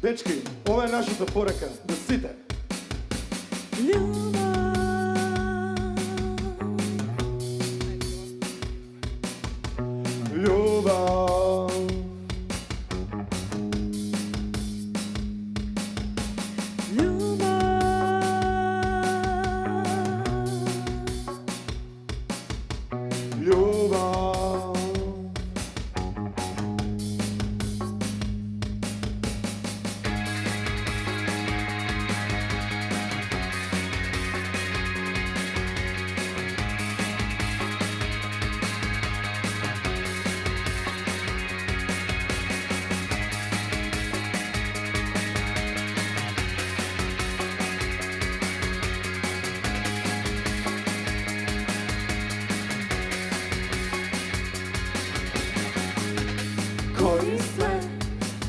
Dečki, ova je naša zaporaka, da site. Ljubav. Ljubav. Ljubav. Koji sme,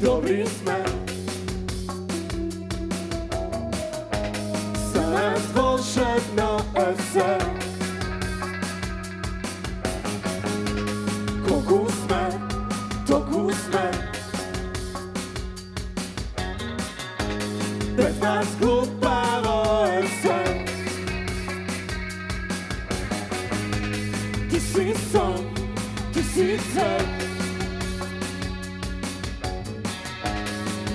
dobri sme, za nas volšebno ese. Kogu sme, toku sme, bez nas glupavo ese. Ti si son, ti si cvet,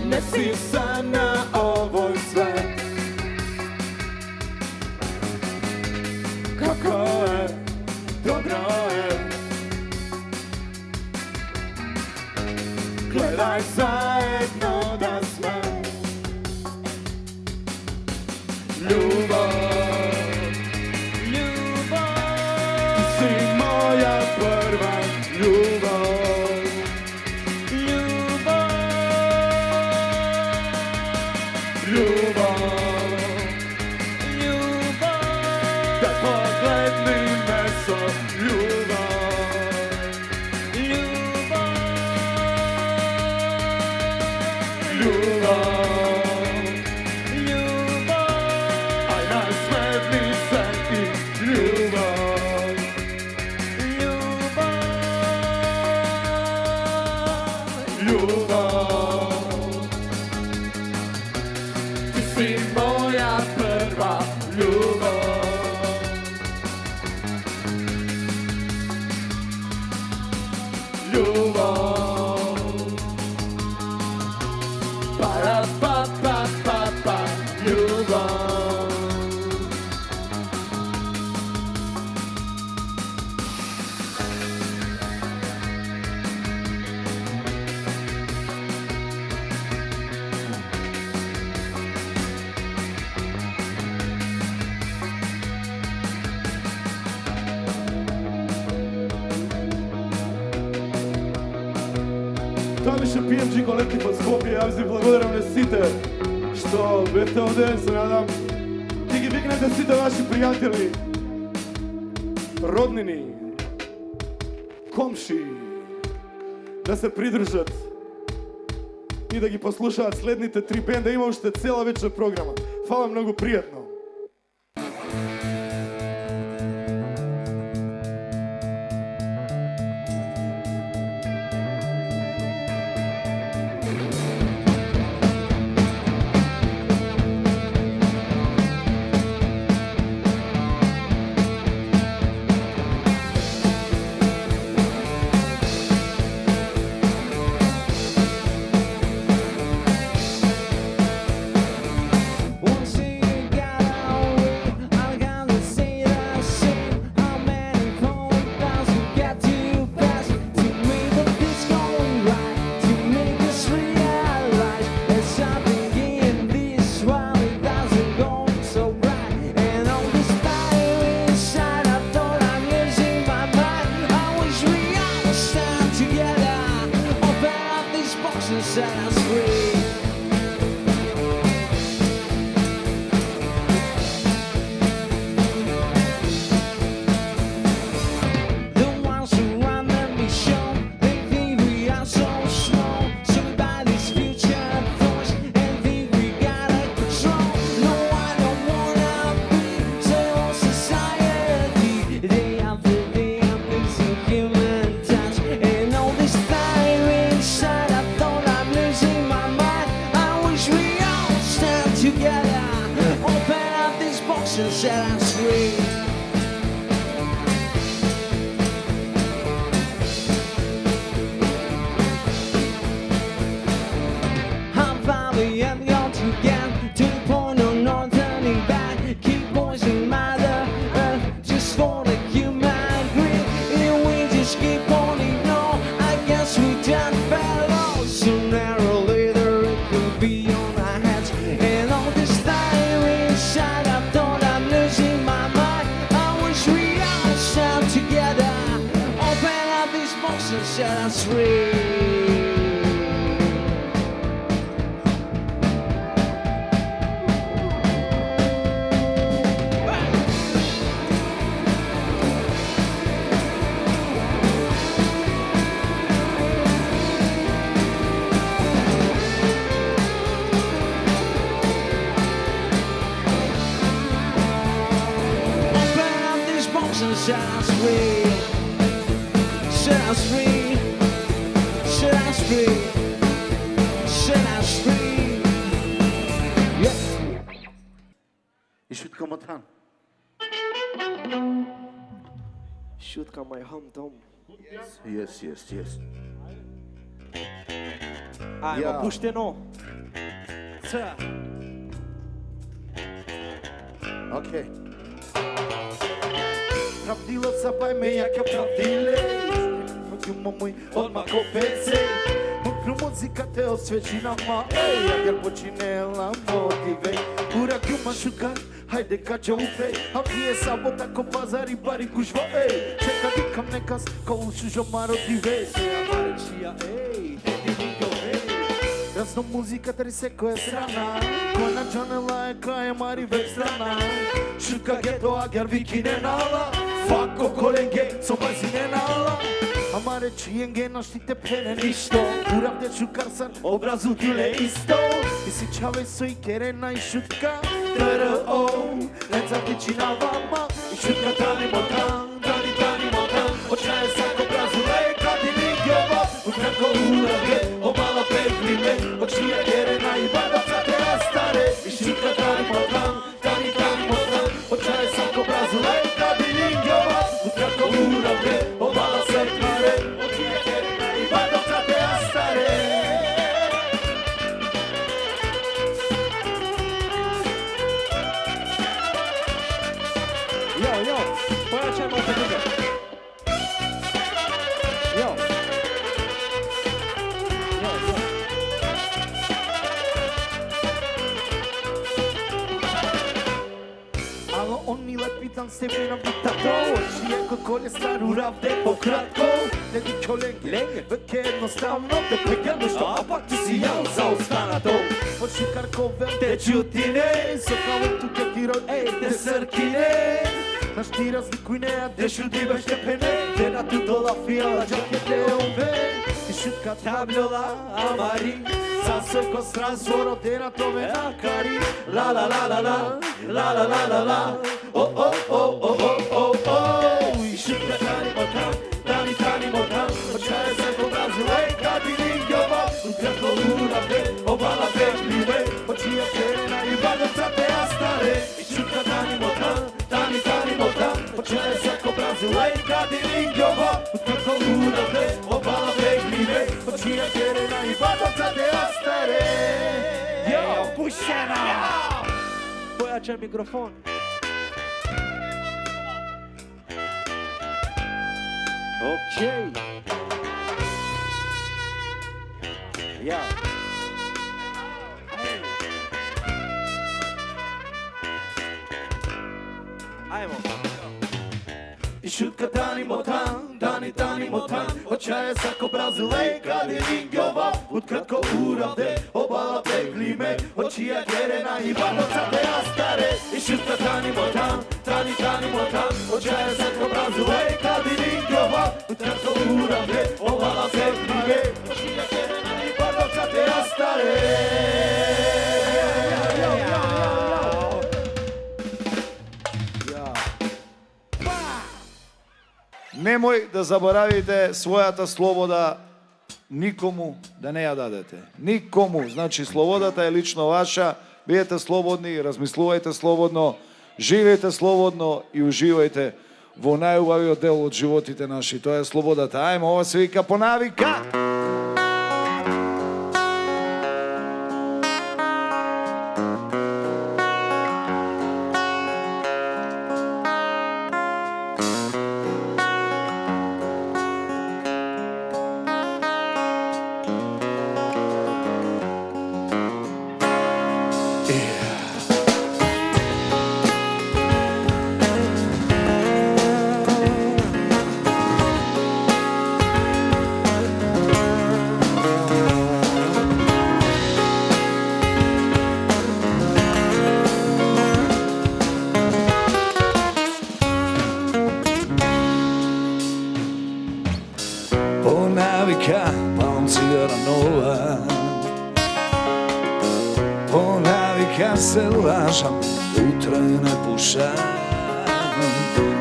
ne si sam na ovoj svet. Kako je, dobro je, gledaj zajedno da sme. Ljubav, ljubav, ti si moja prva ljubav. Ljubav, ljubav, da pogled mi meso. Ljubav, ljubav, ljubav, ljubav, aj najsmetni se i ljubav. Ljubav, ljubav, si moja prva ljubav. Ljubav. Para pa pa pa pa ljubav. Това беше PMG колектив от Скопие. Аз ви благодарам на сите што бевте овде. Се надам ти ги викнете сите ваши пријатели, роднини, комши да се придружат и да ги послушаат следните 3 бенда. Има уште цела вечна програма. Фала многу пријатно. Once you got together. Open up this box and set us free. I'm finally at the altar again, to the point of no turning back. Keep poisoning Mother Earth just for the human greed. And we just keep on ignoring. I guess we done fell off. Sooner or later it could be on our heads. And all this time inside I thought I'm losing my mind. I wish we all sat together. Open up this box and set us free. Set us free, set us free, set us free, set us free. Yeah. You should come on time. Shoot kan my hum tom. Yes. Ajmo, Ja. pušteno. Okej. Pravdilo zapaj me jak pravdile. Ljubimo moj odmah opece. Mokru muzika te osveži nama. Ej, agar počine la motive. Ura ljuma šukar, hajde kača upe. A prije sabo tako pazari bari kužva. Ej, čeka dikam nekas, ko ušu žomaro dive. Seja marečija, ej, edi ligo, ej. Jasno muzika tari se koja strana. Koja na džanela je kraje mari već strana. Šuka geto agar vikine nala. Fako kolenge, so bazine nala. Amare čijenge naštite pene ništo. Uravde šukarsan, obrazu djule isto. I si čave su i kerena i šutka. TRO, leca tiči na vama. I šutka tanimo tam, tanimo tam. Očaje sak obrazu leka diligeva. Utrako uravde, obala pevlime. Očija kerena i badaca te astare. I šutka tanimo tam, tanimo tam. Očaje sak obrazu leka diligeva. Utrako uravde, obala pevlime. Očija kerena i badaca te astare. Jo, pojačajmo se druga. Jo. Alo oni lepitan se menom diktator. Čijeko kolje star uravde pokratko. Ne di kolenge, vek jednostavno te pegano što, a pak ti si jao za ostanatom. Od šikarkove te čutine, sokavo tu ketiroj, ej, te srkine. Znaš ti razlikuj ne, a gde šuti bez štepene. Te na tu dola fijala, džakete ove. I šutka tabljola, amari. Sa sve ko sraz vorode na tome nakari. La la la la la, la la la la la. Oh oh oh oh oh oh oh. I šutka tanimo tam, tanimo tam. Očaje se obrazu leka dilingova. Ukratko uravde, obala pevljive. Očija kerena i badovca te astare. I šutka tanimo tam, tanimo tam. Očaje se obrazu leka dilingova. Ukratko uravde, obala pevljive. Očija kerena i badovca te astare. Jo, pušteno. Pojačaj mikrofon. Okej. Ja. Ajmo. I šutka tanimo tam, tanimo tam. Očaje sak obrazu leka dilingova. Utkratko uravde, obala peglime. Očija kerena i badovca te astare. I šutka tanimo tam, tanimo tam. Očaje sak obrazu leka dilingova. Utkratko uravde, obala peglime. Očija kerena i badovca te astare. Немој да заборавите својата слобода никому да не ја дадете. Никому. Значи, слободата е лично ваша. Бидете слободни, размислувајте слободно, живејте слободно и уживајте во најубавиот дел од животите наши. Тоа е слободата. Ајмо, ова се вика по навика. По навика палам цигара нова. По навика се лажам, утре не пушам.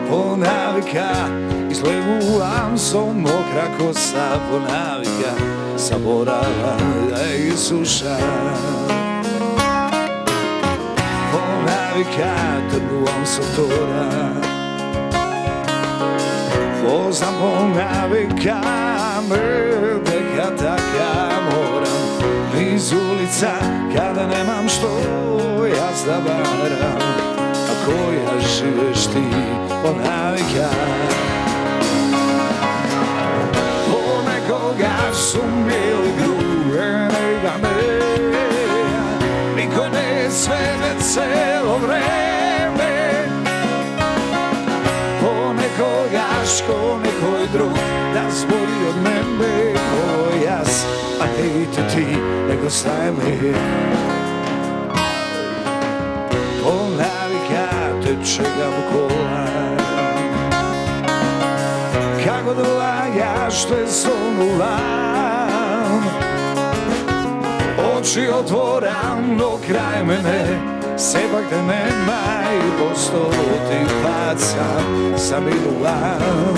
По навика излегувам со мокра коса. По навика заборавам да ги сушам. По навика тргувам со тора. Voznam po navikama, дека така moram niz ulica kada nemam što jaz da varam. A koja živeš ti po navikama? Ponekoga su bili grujeni da me niko ne svede celo vreme. Ko nekoj drug da zbori od mene ko jaz, a niti ti nego staj me. Po navika te čekam kola, kako dolagaš te zonulam. Oči otvoram do kraj mene, sepak te nema i po stoti sam idulam.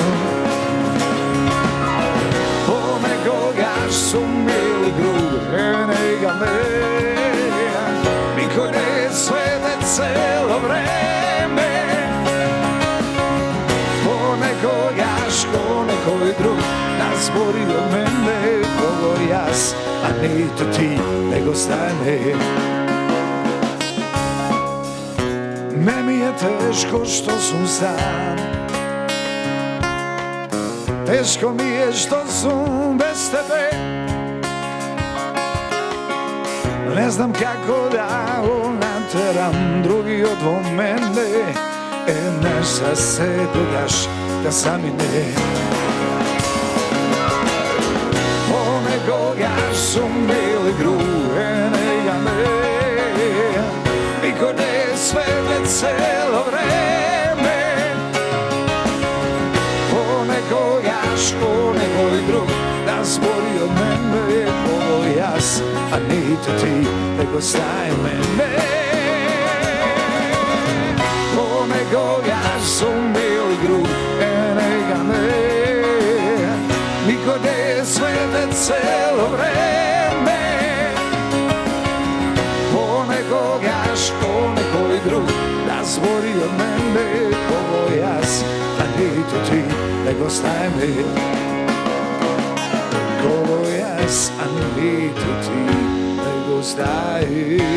Ponekoga su bili grujeni ga me, niko ne svede celo vreme. Ponekoga ko nekoj drug nas zbori od mene kogo jaz, a niti ti nego stane. Meni je teško što sam sam, teško mi je što sam bez tebe. Ne znam kako da nateram drugi od mene. Nešto se dogaš da sami ne. Ponekoga su bili grujeni ga me, niko ne svede celo vreme. Ponekoga ko nekoj drug da zbori od mene kogo jaz, a niti ti nego staj mene. Ponekoga su bili grujeni ga me, niko ne svede celo vreme. Ponekoga ko nekoj drug da zbori od mene kogo jaz, a niti ti nego staj me. Kogo jaz, a niti ti nego staj me.